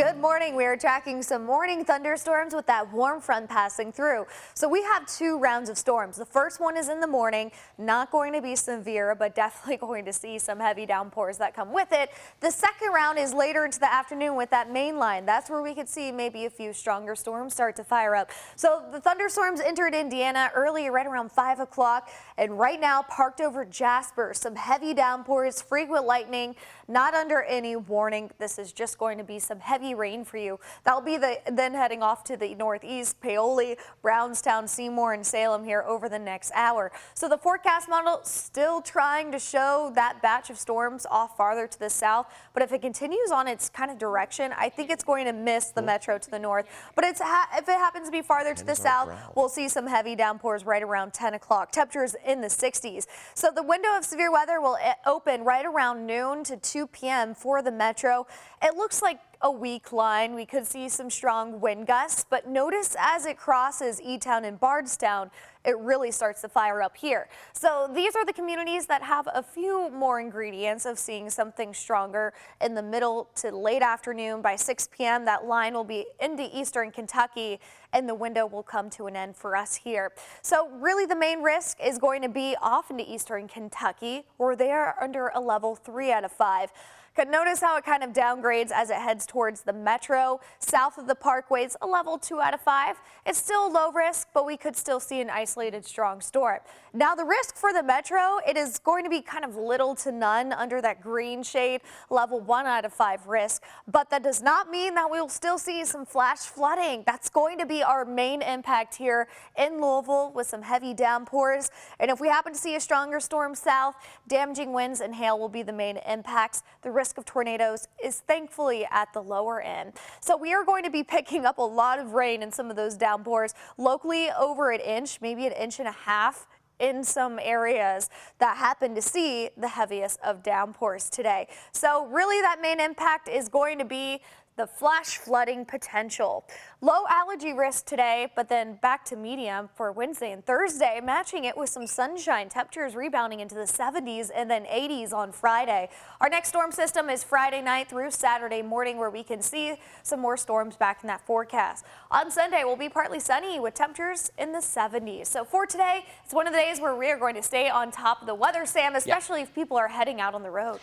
Good morning. We are tracking some morning thunderstorms with that warm front passing through. So we have two rounds of storms. The first one is in the morning, not going to be severe, but definitely going to see some heavy downpours that come with it. The second round is later into the afternoon with that main line. That's where we could see maybe a few stronger storms start to fire up. So the thunderstorms entered Indiana early, right around 5 o'clock, and right now parked over Jasper. Some heavy downpours, frequent lightning, not under any warning. This is just going to be some heavy rain for you. That'll be then heading off to the northeast, Paoli, Brownstown, Seymour, and Salem here over the next hour. So the forecast model still trying to show that batch of storms off farther to the south, but if it continues on its kind of direction, I think it's going to miss the metro to the north. But if it happens to be farther to the south, we'll see some heavy downpours right around 10 o'clock. Temperatures in the 60s. So the window of severe weather will open right around noon to 2 p.m. for the metro. It looks like a weak line. We could see some strong wind gusts, but notice as it crosses E-Town and Bardstown, it really starts to fire up here. So these are the communities that have a few more ingredients of seeing something stronger in the middle to late afternoon. By 6 p.m. that line will be into eastern Kentucky and the window will come to an end for us here. So really the main risk is going to be off into eastern Kentucky, where they are under a level 3 out of 5. Could notice how it kind of downgrades as it heads towards the metro. South of the parkways, a level 2 out of 5. It's still low risk, but we could still see an isolated strong storm. Now the risk for the metro, it is going to be kind of little to none under that green shade, level 1 out of 5 risk. But that does not mean that we'll still see some flash flooding. That's going to be our main impact here in Louisville with some heavy downpours. And if we happen to see a stronger storm south, damaging winds and hail will be the main impacts. The risk of tornadoes is thankfully at the lower end. So we are going to be picking up a lot of rain in some of those downpours, locally over an inch, maybe an inch and a half in some areas that happen to see the heaviest of downpours today. So really that main impact is going to be the flash flooding potential. Low allergy risk today, but then back to medium for Wednesday and Thursday, matching it with some sunshine. Temperatures rebounding into the 70s and then 80s on Friday. Our next storm system is Friday night through Saturday morning, where we can see some more storms back in that forecast. On Sunday, we'll be partly sunny with temperatures in the 70s. So for today, it's one of the days where we are going to stay on top of the weather, Sam, especially if people are heading out on the road.